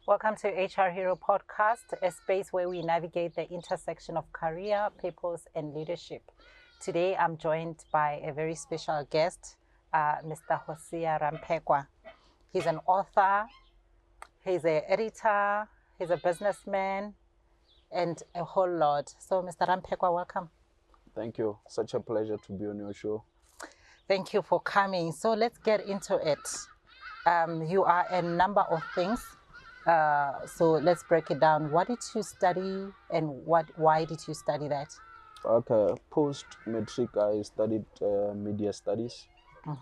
Welcome to HR Hero Podcast, a space where we navigate the intersection of career, purpose, and leadership. Today, I'm joined by a very special guest, Mr. Hosea Ramphekwa. He's an author, he's an editor, he's a businessman, and a whole lot. So, Mr. Ramphekwa, welcome. Thank you. Such a pleasure to be on your show. Thank you for coming. So let's get into it. You are a number of things. So let's break it down. What did you study and why did you study that? Okay, post-matric I studied media studies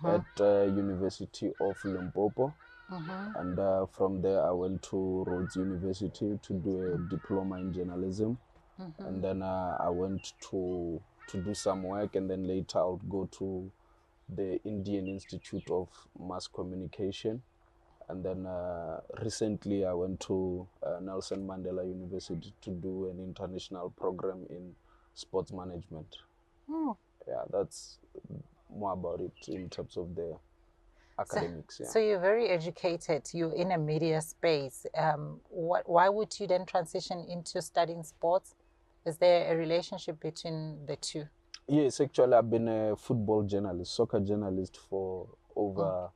at University of Limpopo. And from there I went to Rhodes University to do a diploma in journalism. And then I went to do some work, and then later I would go to the Indian Institute of Mass Communication. And then recently I went to Nelson Mandela University to do an international program in sports management. Yeah, that's more about it in terms of the academics. So you're very educated, you're in a media space. Why would you then transition into studying sports? Is there a relationship between the two? Yes, actually I've been a football journalist, soccer journalist for over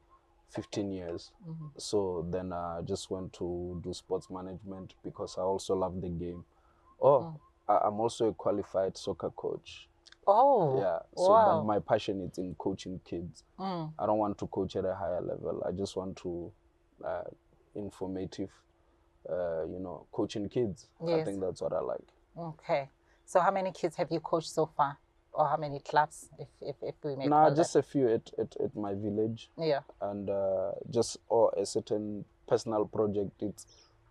15 years. So then I just went to do sports management because I also love the game. I'm also a qualified soccer coach. Oh, yeah. So wow. But my passion is in coaching kids. I don't want to coach at a higher level. I just want to informative, coaching kids. Yes. I think that's what I like. Okay. So how many kids have you coached so far? Or how many clubs, if we may call just that? a few at my village. Yeah. And just a certain personal project.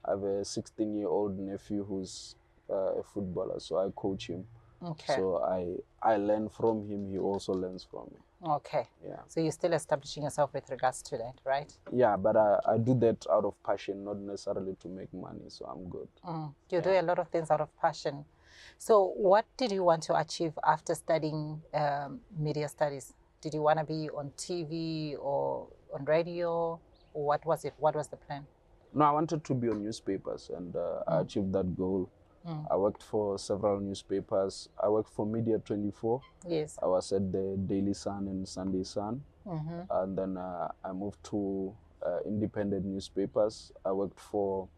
I have a 16-year-old nephew who's a footballer, so I coach him. Okay. So I learn from him, he also learns from me. Okay. Yeah. So you're still establishing yourself with regards to that, right? Yeah, but I do that out of passion, not necessarily to make money, so I'm good. You do a lot of things out of passion. So what did you want to achieve after studying media studies? Did you want to be on TV or on radio? Or what was it? What was the plan? No, I wanted to be on newspapers, and I achieved that goal. I worked for several newspapers. I worked for Media24. Yes. I was at the Daily Sun and Sunday Sun. And then I moved to independent newspapers. I worked for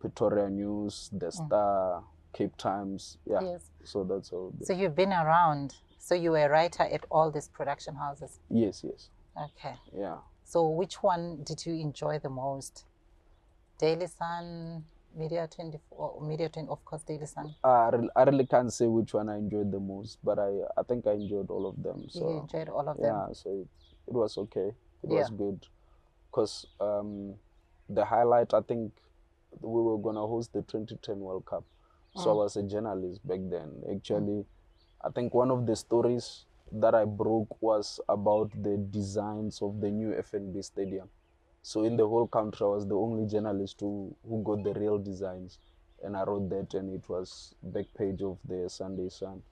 Pretoria News, The Star, Cape Times. Yeah. Yes. So that's all. So you've been around. So you were a writer at all these production houses? Yes. Okay. Yeah. So which one did you enjoy the most? Daily Sun, Media24, Media20, of course, Daily Sun. I really can't say which one I enjoyed the most, but I think I enjoyed all of them. So you enjoyed all of them? Yeah, so it was okay. It was good. Because the highlight, I think we were going to host the 2010 World Cup. So I was a journalist back then. Actually, I think one of the stories that I broke was about the designs of the new FNB stadium. So in the whole country, I was the only journalist who got the real designs. And I wrote that, and it was back page of the Sunday Sun.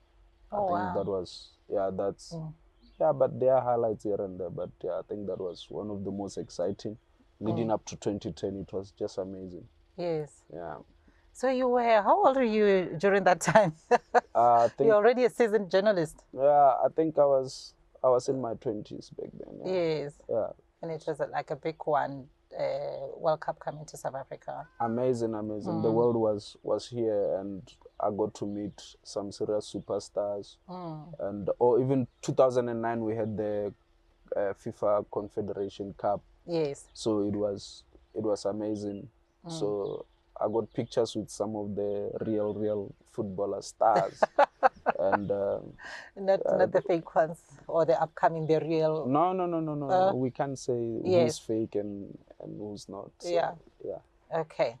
I think that was, but there are highlights here and there. But yeah, I think that was one of the most exciting. Leading up to 2010, it was just amazing. Yes. Yeah. So how old were you during that time? I think, you're already a seasoned journalist. Yeah, I think I was in my 20s back then. Yeah. Yes. Yeah. And it was like a big one, World Cup coming to South Africa. Amazing. The world was here, and I got to meet some serious superstars. And even 2009, we had the FIFA Confederation Cup. Yes. So it was amazing. So I got pictures with some of the real footballer stars. And not the fake ones or the upcoming, the real. No. We can't say who's fake and who's not. So, yeah. Okay.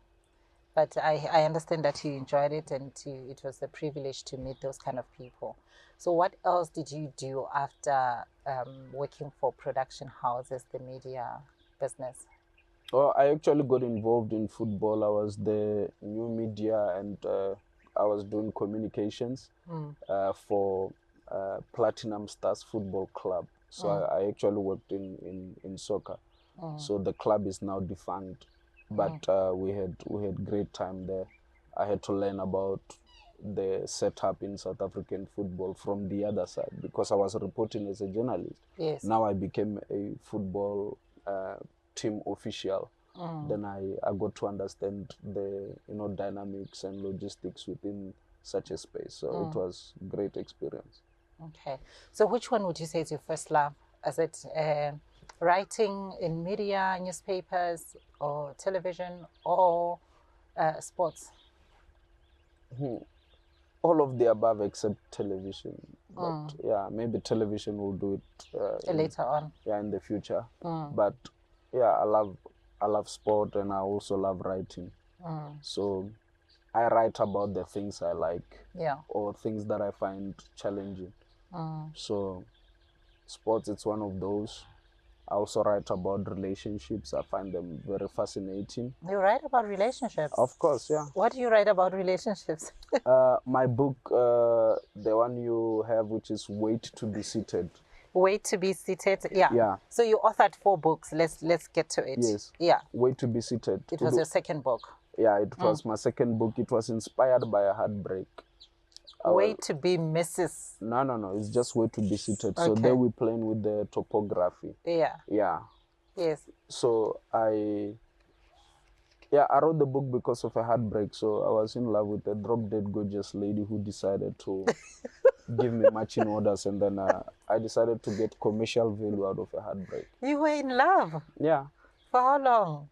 But I understand that you enjoyed it, and it was a privilege to meet those kind of people. So what else did you do after working for production houses, the media business? I actually got involved in football. I was the new media, and I was doing communications for Platinum Stars Football Club. So I actually worked in soccer. So the club is now defunct, but we had great time there. I had to learn about the setup in South African football from the other side because I was reporting as a journalist. Yes. Now I became a football team official. Then I got to understand the dynamics and logistics within such a space. So it was great experience. Okay. So which one would you say is your first love? Is it writing in media, newspapers, or television, or sports? All of the above except television. But yeah, maybe television will do it Later on. Yeah, in the future. But yeah, I love sport and I also love writing. So I write about the things I like, or things that I find challenging. So sports, it's one of those. I also write about relationships. I find them very fascinating. You write about relationships? Of course, yeah. What do you write about relationships? My book, the one you have, which is Wait to be Seated. Wait to be Seated, yeah. So you authored 4 books. Let's get to it. Yes. Yeah. Wait to be Seated. It was your second book. Yeah, it was my second book. It was inspired by a heartbreak. Wait to be Mrs. No. It's just Wait to be Seated. Okay. So there we're playing with the topography. Yeah. Yeah. Yes. So I wrote the book because of a heartbreak. So I was in love with a drop-dead gorgeous lady who decided to give me matching orders, and then I decided to get commercial value out of a heartbreak. You were in love? Yeah. For how long?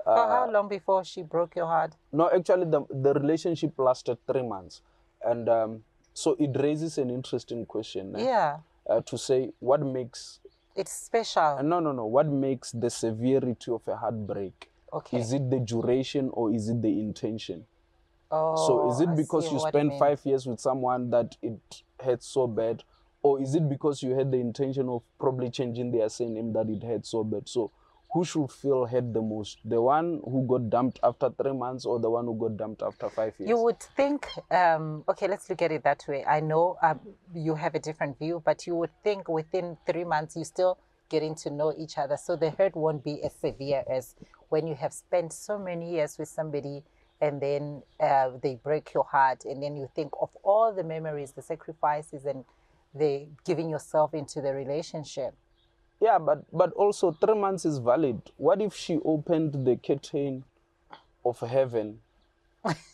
For how long before she broke your heart? No, actually, the relationship lasted 3 months. And so it raises an interesting question. Yeah. To say what makes... It's special. No. What makes the severity of a heartbreak? Okay. Is it the duration or is it the intention? Oh, so is it because you spent 5 years with someone that it hurts so bad? Or is it because you had the intention of probably changing their surname that it hurts so bad? So who should feel hurt the most? The one who got dumped after 3 months or the one who got dumped after 5 years? You would think, okay, let's look at it that way. I know you have a different view, but you would think within 3 months you're still getting to know each other. So the hurt won't be as severe as when you have spent so many years with somebody and then they break your heart, and then you think of all the memories, the sacrifices, and the giving yourself into the relationship. Yeah, but also 3 months is valid. What if she opened the curtain of heaven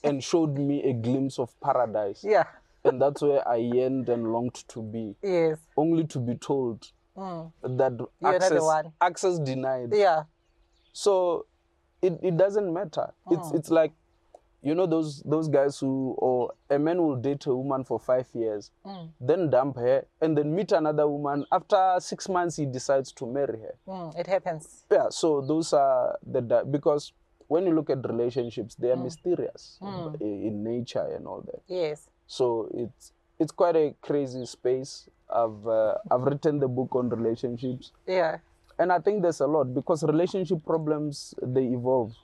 and showed me a glimpse of paradise? Yeah. And that's where I yearned and longed to be. Yes. Only to be told that access denied. Yeah. So it doesn't matter. It's like, you know, those guys who, or a man will date a woman for 5 years, then dump her, and then meet another woman. After 6 months, he decides to marry her. It happens. Yeah, so those are because when you look at relationships, they are mysterious in nature and all that. Yes. So it's quite a crazy space. I've written the book on relationships. Yeah. And I think there's a lot because relationship problems, they evolve.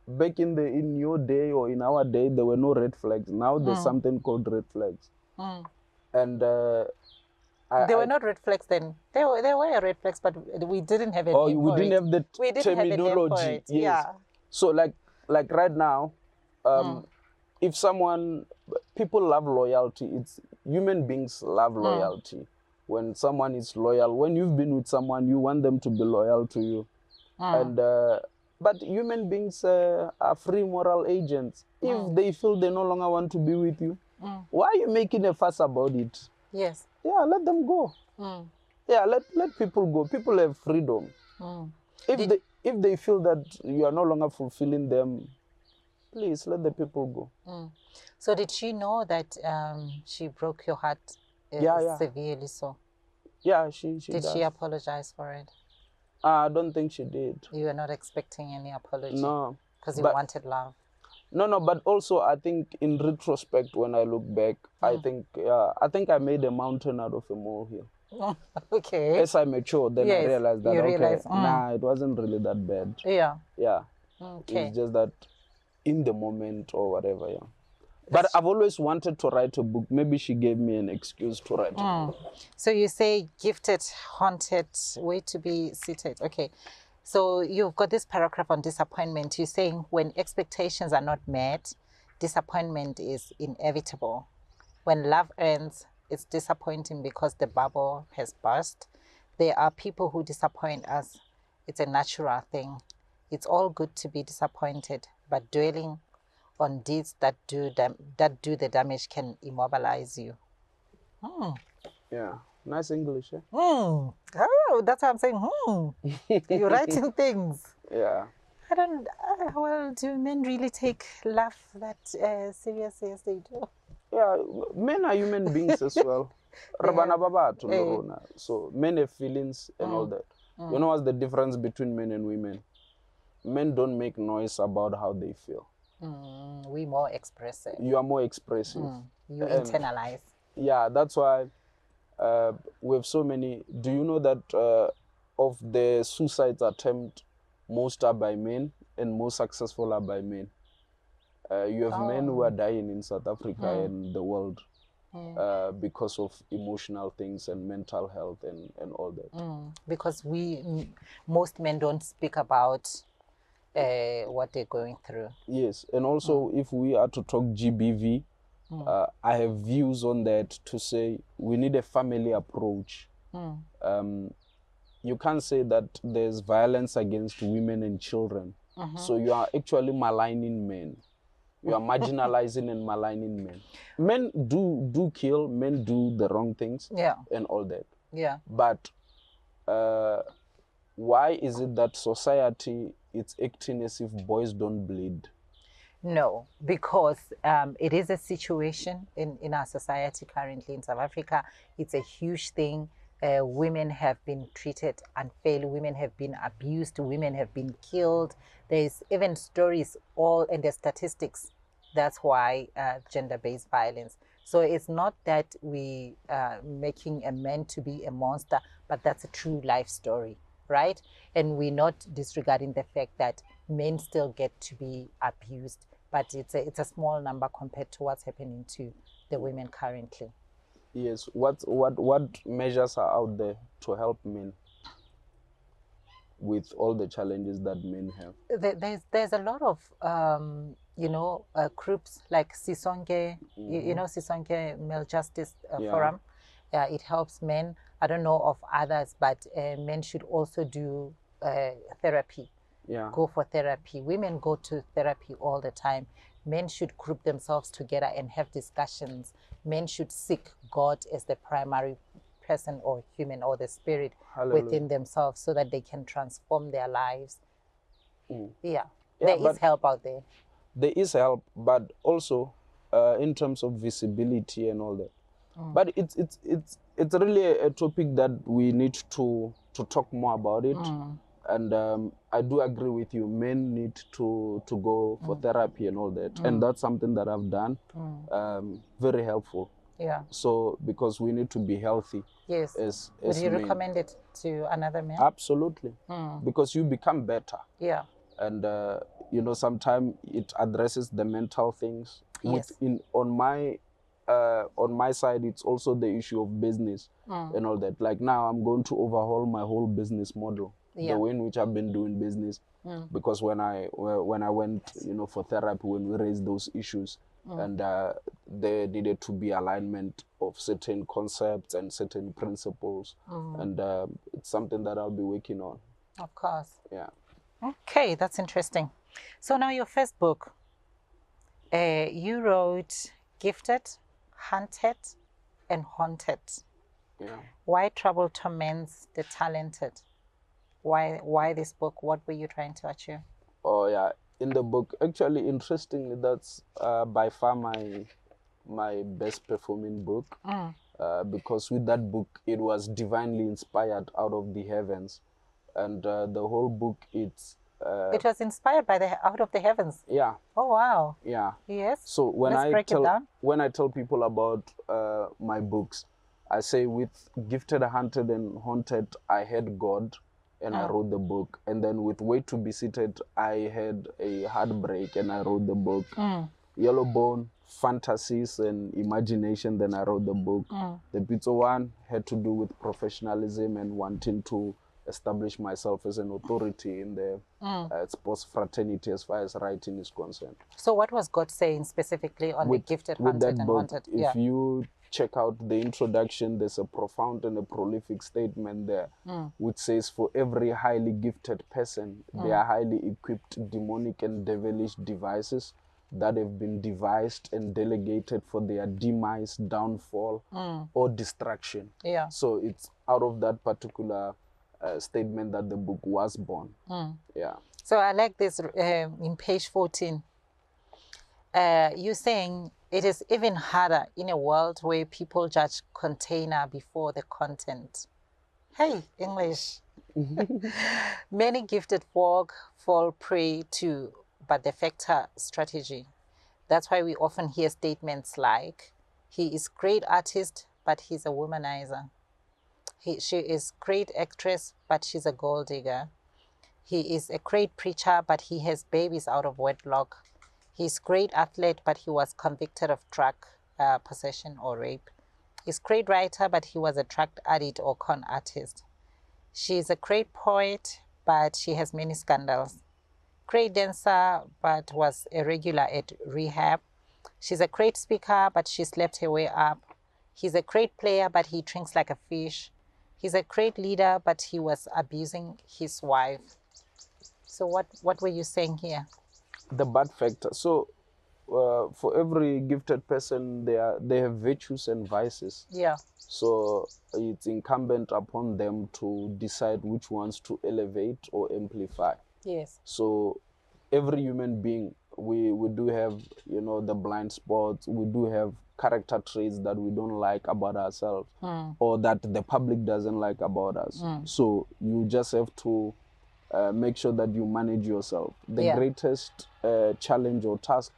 Back in your day or in our day, there were no red flags. Now there's something called red flags. And there were not red flags then. There were red flags, but we didn't have a name for it. We didn't have the terminology. Yes. Yeah. So like right now, if people love loyalty. It's human beings love loyalty. When someone is loyal, when you've been with someone, you want them to be loyal to you. And but human beings are free moral agents. If they feel they no longer want to be with you, why are you making a fuss about it? Yes. Yeah, let them go. Yeah, let people go. People have freedom. If they feel that you are no longer fulfilling them, please let the people go. So did she know that she broke your heart severely so? Yeah, she did. Does. She apologize for it? I don't think she did. You were not expecting any apology? No. Because you wanted love? No, but also I think in retrospect, when I look back, I think I made a mountain out of a molehill. Okay. As I matured, then I realized that, it wasn't really that bad. Yeah. Yeah. Okay. It's just that in the moment or whatever, yeah. But I've always wanted to write a book. Maybe she gave me an excuse to write a book. So you say gifted, haunted, way to be seated. Okay. So you've got this paragraph on disappointment. You're saying when expectations are not met, disappointment is inevitable. When love ends, it's disappointing because the bubble has burst. There are people who disappoint us. It's a natural thing. It's all good to be disappointed, but dwelling on deeds that do the damage can immobilize you. Yeah, nice English. Eh? Oh, that's how I'm saying. You're writing things. Yeah. I don't. Well, do men really take love that seriously as they do? Yeah, men are human beings as well. So men have feelings and all that. You know what's the difference between men and women? Men don't make noise about how they feel. We more expressive. You are more expressive. You internalize. Yeah, that's why we have so many. Do you know that of the suicide attempt, most are by men and most successful are by men? You have men who are dying in South Africa and the world because of emotional things and mental health and all that. Because most men don't speak about what they're going through. Yes, and also if we are to talk GBV, I have views on that to say we need a family approach. You can't say that there's violence against women and children. So you are actually maligning men. You are marginalizing and maligning men. Men do kill, men do the wrong things and all that. Yeah. But why is it that society is acting as if boys don't bleed? No, because it is a situation in our society currently in South Africa. It's a huge thing. Women have been treated unfairly. Women have been abused. Women have been killed. There's even stories and the statistics. That's why gender-based violence. So it's not that we making a man to be a monster, but that's a true life story, right? And we're not disregarding the fact that men still get to be abused, but it's a small number compared to what's happening to the women currently. Yes. What measures are out there to help men with all the challenges that men have? There's a lot of groups like Sisonke, Sisonke Male Justice Forum. It helps men. I don't know of others, but men should also do therapy. Yeah. Go for therapy. Women go to therapy all the time. Men should group themselves together and have discussions. Men should seek God as the primary person or human or the spirit within themselves so that they can transform their lives. There is help out there. There is help, but also in terms of visibility and all that. But it's really a topic that we need to talk more about it. And I do agree with you. Men need to go for therapy and all that, and that's something that I've done. Very helpful. Yeah. So because we need to be healthy. Yes. As would you men. recommend it to another man? Absolutely. Because you become better. Yeah. And sometimes it addresses the mental things. Yes. On my side, it's also the issue of business and all that. Like now, I'm going to overhaul my whole business model. The way in which I've been doing business, because when I went, for therapy, when we raised those issues, and there needed to be alignment of certain concepts and certain principles, and it's something that I'll be working on. Of course. Yeah. Okay, that's interesting. So now your first book, you wrote Gifted, Hunted, and Haunted. Yeah. Why trouble torments the talented? Why this book? What were you trying to achieve? Oh yeah, in the book, actually, interestingly, that's by far my best performing book, because with that book, it was divinely inspired out of the heavens, and the whole book it was inspired by out of the heavens. Yeah. Oh wow. Yeah. Yes. So when I tell people about my books, I say with Gifted, Hunted, and Haunted, I had God. And I wrote the book. And then with Wait to Be Seated, I had a Heartbreak and I wrote the book. Yellowbone, Fantasies and Imagination, then I wrote the book. The Pitso one had to do with professionalism and wanting to establish myself as an authority in the sports fraternity as far as writing is concerned. So what was God saying specifically on the gifted, hunted, and wanted? If you check out the introduction, there's a profound and a prolific statement there, which says, for every highly gifted person, there are highly equipped demonic and devilish devices that have been devised and delegated for their demise, downfall, or destruction. Yeah. So it's out of that particular statement that the book was born. Yeah. So I like this in page 14. You're saying it is even harder in a world where people judge container before the content. Hey, English. Many gifted folk fall prey to but the factor strategy. That's why we often hear statements like, he is great artist, but he's a womanizer. She is great actress, but she's a gold digger. He is a great preacher, but he has babies out of wedlock. He's great athlete, but he was convicted of drug possession or rape. He's great writer, but he was a drug addict or con artist. She's a great poet, but she has many scandals. Great dancer, but was a regular at rehab. She's a great speaker, but she slept her way up. He's a great player, but he drinks like a fish. He's a great leader, but he was abusing his wife. So what were you saying here? The bad factor. So for every gifted person, they have virtues and vices. Yeah. So it's incumbent upon them to decide which ones to elevate or amplify. Yes. So every human being, we do have, the blind spots. We do have character traits that we don't like about ourselves, or that the public doesn't like about us. So you just have to make sure that you manage yourself. The greatest challenge or task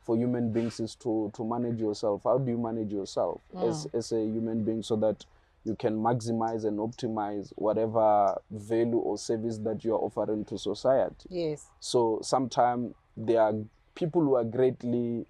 for human beings is to manage yourself. How do you manage yourself as a human being so that you can maximize and optimize whatever value or service that you are offering to society? Yes. So sometimes there are people who are greatly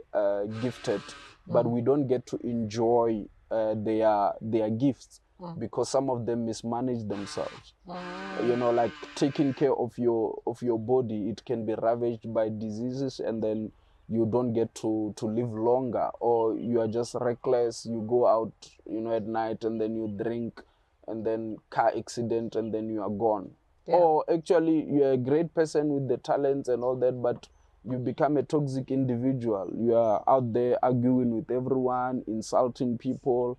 gifted, but we don't get to enjoy their gifts because some of them mismanage themselves. Like taking care of your body, it can be ravaged by diseases, and then you don't get to live longer, or you are just reckless. You go out, at night, and then you drink, and then car accident, and then you are gone. Yeah. Or actually, you're a great person with the talents and all that, but you become a toxic individual. You are out there arguing with everyone, insulting people,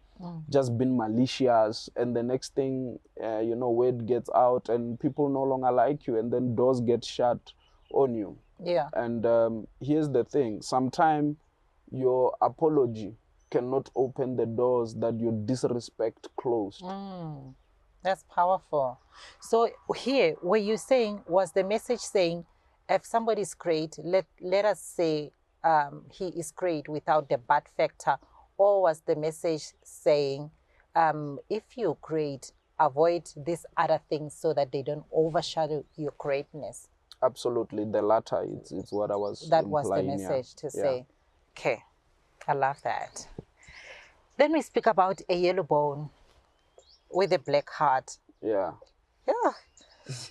just being malicious, and the next thing, word gets out, and people no longer like you, and then doors get shut on you. Yeah. And here's the thing. Sometimes your apology cannot open the doors that your disrespect closed. That's powerful. So here, were you saying, was the message saying, if somebody's great, let us say he is great without the bad factor? Or was the message saying, if you're great, avoid these other things so that they don't overshadow your greatness? Absolutely, the latter. It's what I was. That was the message to say. Okay, I love that. Then we speak about a yellow bone with a black heart. Yeah. Yeah.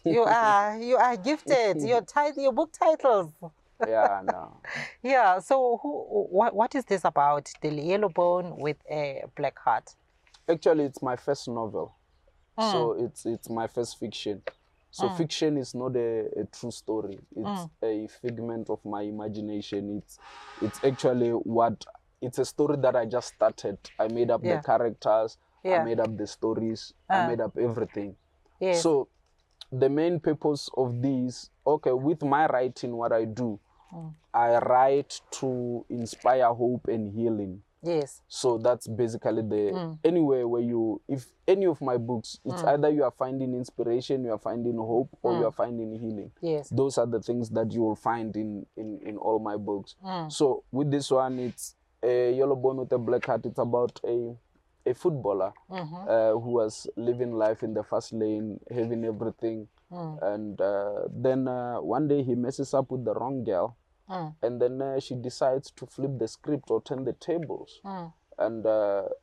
You are gifted. Your book titles. Yeah, I know. Yeah. So what is this about? The yellow bone with a black heart. Actually, it's my first novel. So it's my first fiction. So fiction is not a true story. It's a figment of my imagination. It's actually it's a story that I just started. I made up the characters. I made up the stories. I made up everything. Yes. So the main purpose of this, with my writing, what I do, I write to inspire hope and healing. Yes. So that's basically anywhere where if any of my books, it's either you are finding inspiration, you are finding hope, or you are finding healing. Yes. Those are the things that you will find in all my books. So with this one, it's a yellow bone with a black heart. It's about a footballer who was living life in the fast lane, having everything. And then one day he messes up with the wrong girl. And then she decides to flip the script or turn the tables. And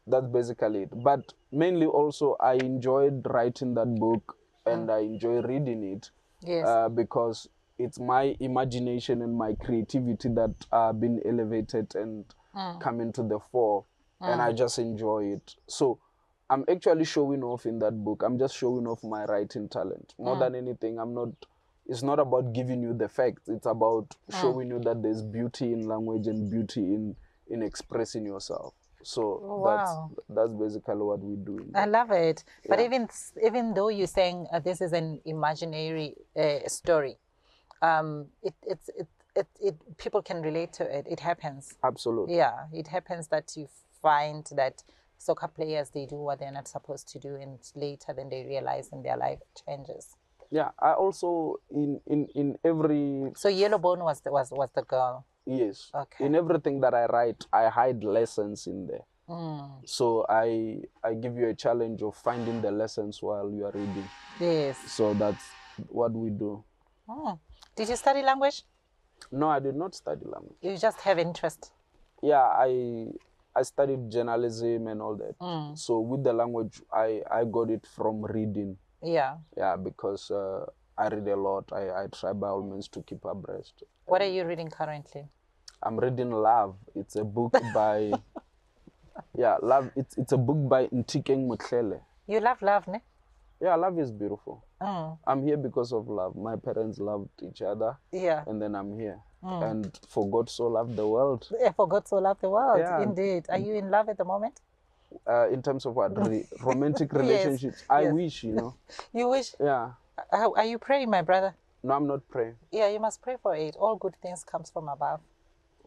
that's basically it. But mainly also, I enjoyed writing that book and I enjoy reading it. Yes. Because it's my imagination and my creativity that are being elevated and come into the fore, and I just enjoy it. So I'm actually showing off in that book. I'm just showing off my writing talent. More than anything, it's not about giving you the facts. It's about showing you that there's beauty in language and beauty in expressing yourself. So that's basically what we do. I love it. But even though you're saying this is an imaginary story, people can relate to it. It happens. Absolutely. Yeah, it happens that you find that soccer players, they do what they're not supposed to do, and later then they realize and their life changes. Yeah, I also in every. So Yellowbone was the girl. Yes. Okay. In everything that I write, I hide lessons in there. So I give you a challenge of finding the lessons while you are reading. Yes. So that's what we do. Did you study language? No, I did not study language. You just have interest. Yeah, I studied journalism and all that. So with the language, I got it from reading. Yeah. Yeah, because I read a lot. I try by all means to keep abreast. What are you reading currently? I'm reading Love. It's a book by Love. It's a book by Ntikeng Motlele. You love love, ne? Yeah, love is beautiful. I'm here because of love. My parents loved each other. Yeah. And then I'm here. And for God so loved the world. Yeah, for God so loved the world. Yeah. Indeed. Are you in love at the moment? In terms of what? Romantic relationships. I wish, You wish? Yeah. Are you praying, my brother? No, I'm not praying. Yeah, you must pray for it. All good things comes from above.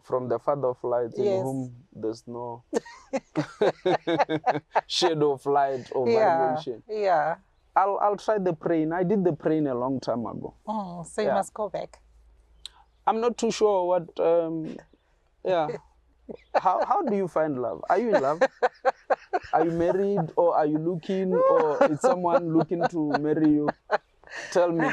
From the Father of light, in whom there's no shadow of light or variation. Yeah. I'll try the praying. I did the praying a long time ago. So you must go back. I'm not too sure what. How do you find love? Are you in love? Are you married, or are you looking, or is someone looking to marry you? Tell me.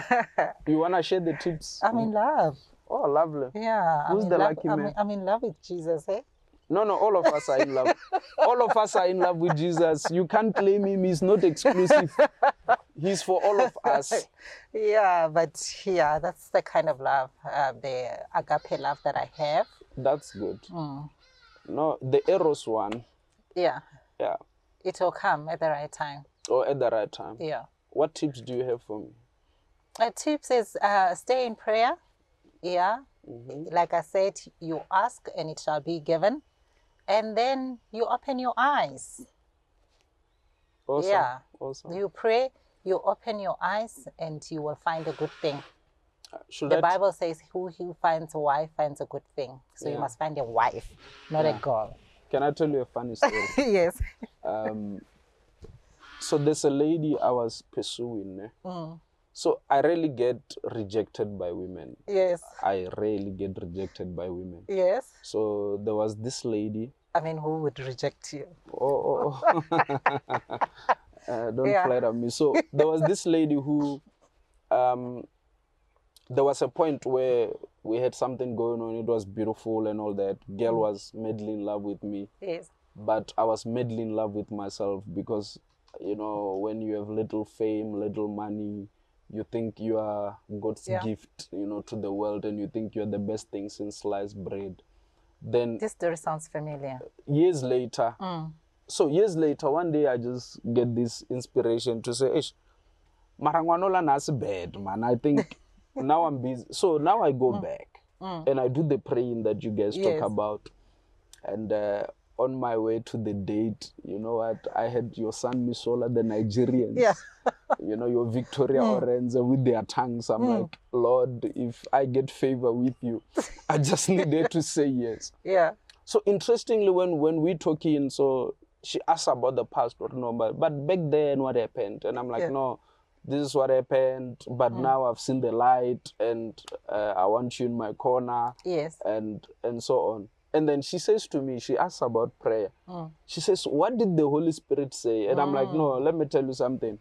You wanna share the tips? I'm in love. Oh, lovely. Yeah. Who's the lucky man? I'm in love with Jesus, eh? No, all of us are in love. All of us are in love with Jesus. You can't claim him. He's not exclusive. He's for all of us. Yeah, but that's the kind of love, the agape love that I have. That's good. No, the Eros one. Yeah. Yeah. It will come at the right time. Oh, at the right time. Yeah. What tips do you have for me? Tips is stay in prayer. Yeah. Like I said, you ask and it shall be given. And then you open your eyes. Awesome. Yeah. Awesome. You pray, you open your eyes, and you will find a good thing. The Bible says, who finds a wife finds a good thing. So you must find a wife, not a girl. Can I tell you a funny story? Yes. So there's a lady I was pursuing. So I rarely get rejected by women. Yes. I rarely get rejected by women. Yes. So there was this lady. I mean, who would reject you? Don't flatter me. So there was this lady who, there was a point where we had something going on. It was beautiful and all that. Girl was madly in love with me. Yes. But I was madly in love with myself because, when you have little fame, little money, you think you are God's gift, to the world, and you think you're the best thing since sliced bread. Then this story sounds familiar. Years later, one day I just get this inspiration to say, Marangwanola nas bad, man. I think now I'm busy. So now I go back and I do the praying that you guys talk about. And on my way to the date, you know what? I had your son Misola, the Nigerians. Yeah. Your Victoria Orenza with their tongues. I'm like, Lord, if I get favor with you, I just needed to say yes. Yeah. So interestingly, when we're talking, so she asked about the passport, but back then what happened? And I'm like, no, this is what happened, but now I've seen the light and I want you in my corner. Yes. And so on. And then she says to me, she asks about prayer. She says, what did the Holy Spirit say? And I'm like, no, let me tell you something.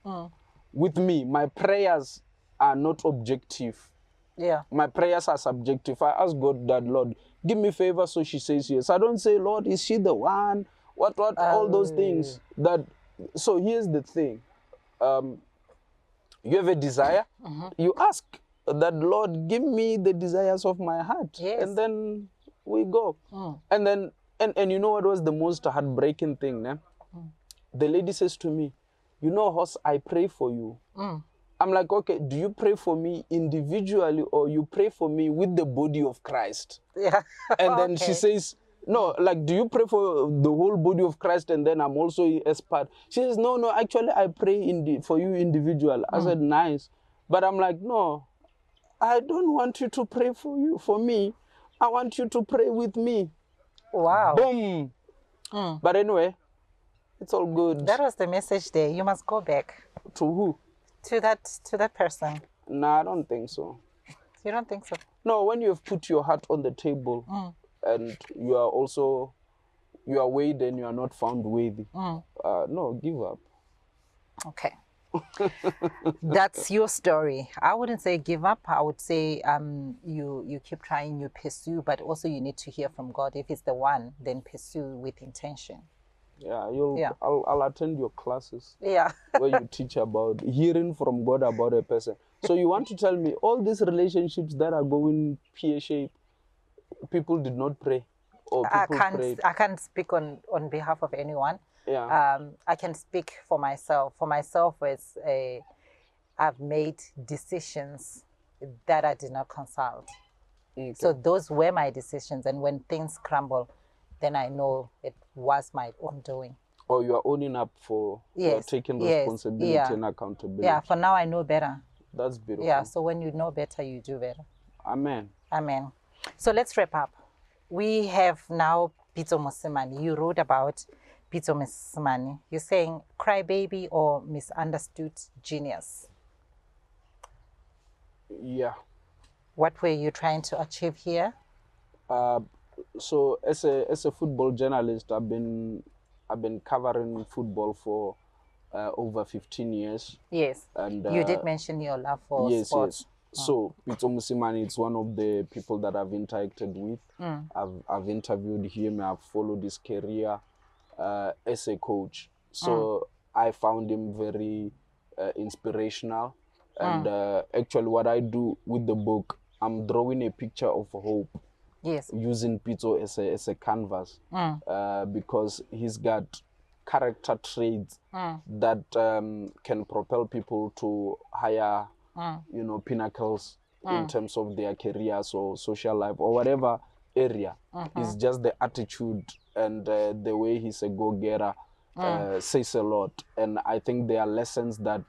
With me, my prayers are not objective. Yeah. My prayers are subjective. I ask God that, Lord, give me favor, so she says yes. I don't say, Lord, is she the one? What, all those things. So here's the thing. You have a desire, you ask that, Lord, give me the desires of my heart. Yes. And then we go. And then, and you know what was the most heartbreaking thing? Né? The lady says to me, you know, Hos, I pray for you. I'm like, okay, do you pray for me individually or you pray for me with the body of Christ? Yeah. And then she says, no, like, do you pray for the whole body of Christ and then I'm also as part? She says, no, actually, I pray for you individual. I said, nice. But I'm like, no, I don't want you to pray for me. I want you to pray with me. Wow. Boom. But anyway, it's all good. That was the message there. You must go back. To who? To that person. No, I don't think so. You don't think so? No, when you have put your heart on the table and you are weighed and you are not found worthy, no, give up. Okay. That's your story. I wouldn't say give up. I would say you keep trying, you pursue, but also you need to hear from God. If it's the one, then pursue with intention. Yeah, I'll attend your classes. Yeah. Where you teach about hearing from God about a person. So you want to tell me all these relationships that are going pear-shaped, people did not pray? Or people prayed? I can't speak on behalf of anyone. Yeah. I can speak for myself. For myself, I've made decisions that I did not consult. Okay. So those were my decisions. And when things crumble, then I know it was my own doing. Or you are owning up for taking responsibility and accountability. Yeah, for now I know better. That's beautiful. Yeah, so when you know better, you do better. Amen. Amen. So let's wrap up. We have now Pitso Mosimane. You wrote about Pitso Mosimane. You're saying crybaby or misunderstood genius. Yeah. What were you trying to achieve here? So as a football journalist, I've been covering football for over 15 years. Yes. And you did mention your love for sports. Yes. So Pitso Mosimane is one of the people that I've interacted with. I've interviewed him. I've followed his career as a coach. So I found him very inspirational. And actually, what I do with the book, I'm drawing a picture of hope. Yes. Using Pitso as a canvas, because he's got character traits that can propel people to higher, pinnacles in terms of their careers or social life or whatever area. It's just the attitude and the way he's a go-getter says a lot. And I think there are lessons that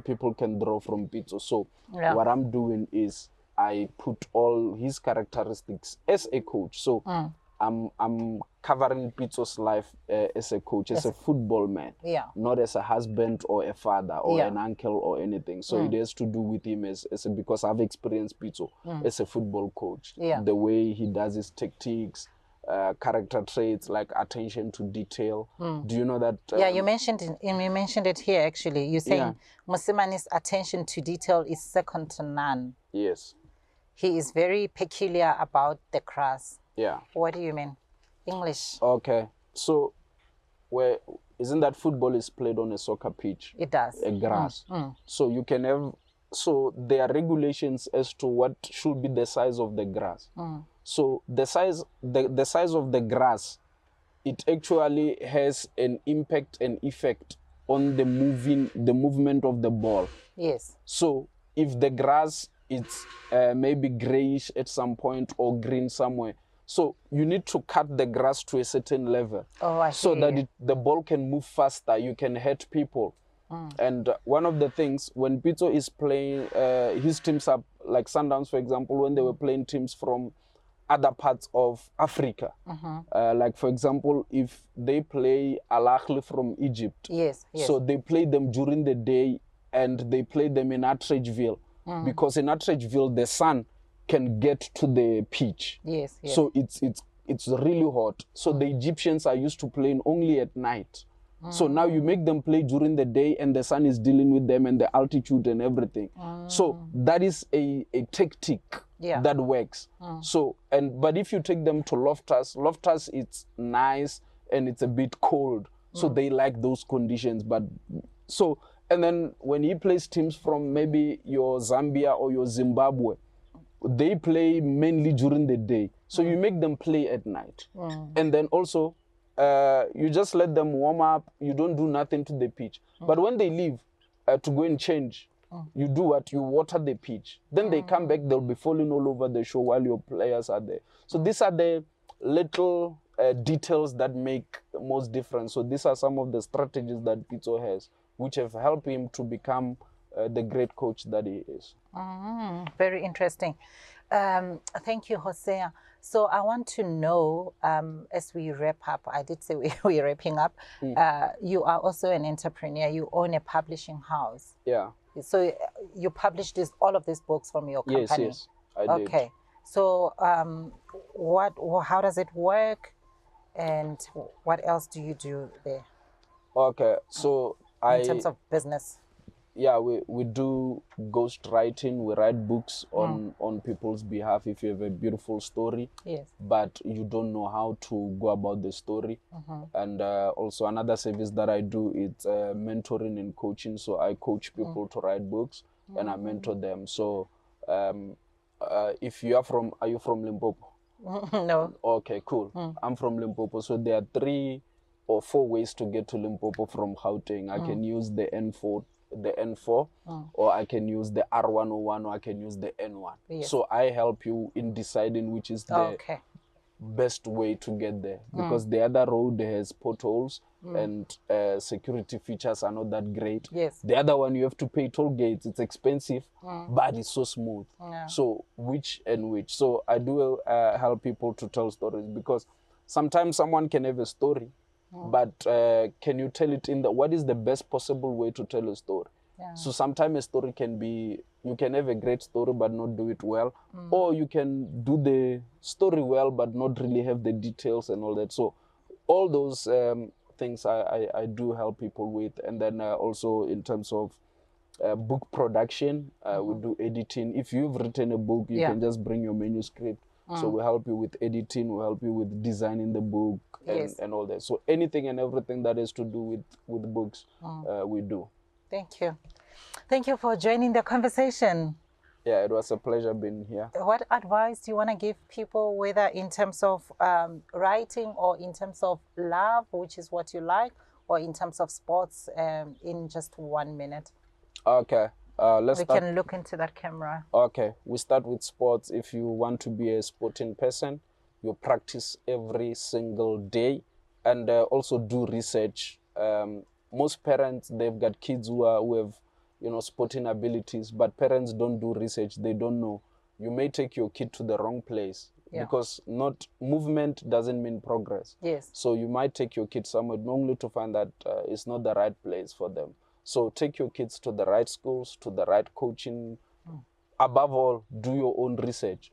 people can draw from Pitso. So what I'm doing is I put all his characteristics as a coach. So I'm covering Pitso's life as a coach, as a football man, not as a husband or a father or an uncle or anything. So it has to do with him because I've experienced Pitso as a football coach. The way he does his tactics, character traits like attention to detail. Do you know that? You mentioned it here actually. You're saying Mosimane's attention to detail is second to none. Yes. He is very peculiar about the grass. Yeah. What do you mean? English. Okay. So, isn't that football is played on a soccer pitch? It does. A grass. So you can have. So there are regulations as to what should be the size of the grass. So the size of the grass, it actually has an impact and effect on the movement of the ball. Yes. So if the grass it's maybe grayish at some point or green somewhere. So you need to cut the grass to a certain level so that the ball can move faster. You can hit people. And one of the things, when Pitso is playing, his teams are like Sundowns, for example, when they were playing teams from other parts of Africa. Like, for example, if they play Al Ahly from Egypt, so they play them during the day and they play them in Atteridgeville. Because in Atteridgeville, the sun can get to the pitch. So it's really hot. So the Egyptians are used to playing only at night. So now you make them play during the day and the sun is dealing with them and the altitude and everything. So that is a tactic that works. So but if you take them to Loftus it's nice and it's a bit cold. So they like those conditions. But so And then when he plays teams from maybe your Zambia or your Zimbabwe, they play mainly during the day. So you make them play at night. And then also, you just let them warm up. You don't do nothing to the pitch. But when they leave to go and change, you do what? You water the pitch. Then they come back, they'll be falling all over the show while your players are there. So these are the little details that make most difference. So these are some of the strategies that Pitso has, which have helped him to become the great coach that he is. Very interesting. Thank you, Hosea. So I want to know, as we wrap up, I did say we're wrapping up, you are also an entrepreneur. You own a publishing house. Yeah. So you published all of these books from your company? Yes, I did. Okay. So how does it work? And what else do you do there? Okay, so in terms of business? Yeah, we do ghostwriting. We write books on people's behalf. If you have a beautiful story, yes, but you don't know how to go about the story. And also another service that I do is mentoring and coaching. So I coach people to write books and I mentor them. So if you are you from Limpopo? No. Okay, cool. I'm from Limpopo. So there are 3 or 4 ways to get to Limpopo from Gauteng. I can use the N4, or I can use the R101, or I can use the N1. Yes. So I help you in deciding which is the best way to get there, because the other road has potholes and security features are not that great. Yes. The other one, you have to pay toll gates. It's expensive, but it's so smooth. Yeah. So which and which? So I do help people to tell stories, because sometimes someone can have a story, but can you tell it what is the best possible way to tell a story? Yeah. So sometimes a story can be, you can have a great story but not do it well, or you can do the story well but not really have the details and all that. So all those things I do help people with. And then also in terms of book production, we do editing. If you've written a book, you can just bring your manuscript. So we help you with editing, we help you with designing the book and all that. So anything and everything that has to do with books, we do. Thank you. Thank you for joining the conversation. Yeah, it was a pleasure being here. What advice do you want to give people, whether in terms of writing or in terms of love, which is what you like, or in terms of sports, in just 1 minute? Okay. We can look into that camera. Okay, we start with sports. If you want to be a sporting person, you practice every single day, and also do research. Most parents, they've got kids who have, sporting abilities, but parents don't do research. They don't know. You may take your kid to the wrong place, because movement doesn't mean progress. Yes. So you might take your kid somewhere only to find that it's not the right place for them. So take your kids to the right schools, to the right coaching. Above all, do your own research.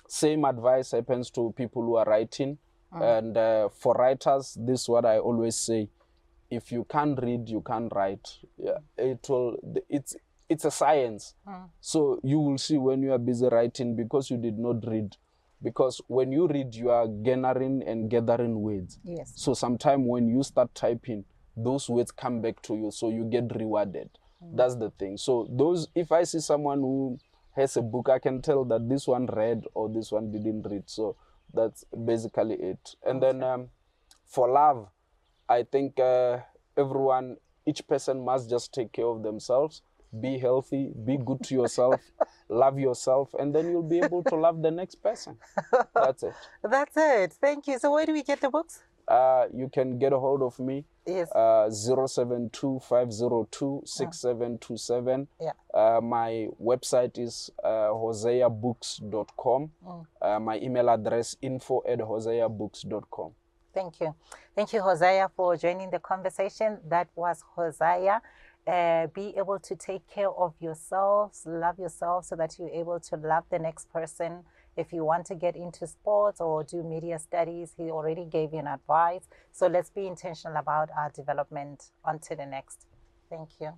Same advice happens to people who are writing. And for writers, this is what I always say. If you can't read, you can't write. Yeah, it's a science. So you will see when you are busy writing, because you did not read. Because when you read, you are garnering and gathering words. Yes. So sometime when you start typing, those words come back to you, so you get rewarded. That's the thing. So if I see someone who has a book, I can tell that this one read or this one didn't read. So that's basically it. And then for love, I think each person must just take care of themselves, be healthy, be good to yourself, love yourself, and then you'll be able to love the next person. That's it. That's it. Thank you. So where do we get the books? You can get a hold of me. Yes. 072-502-6727. Yeah. My website is hoseabooks.com. My email address info@hoseabooks.com. Thank you. Thank you, Hosea, for joining the conversation. That was Hosea. Be able to take care of yourselves, love yourself, so that you're able to love the next person. If you want to get into sports or do media studies, he already gave you an advice. So let's be intentional about our development. On to the next. Thank you.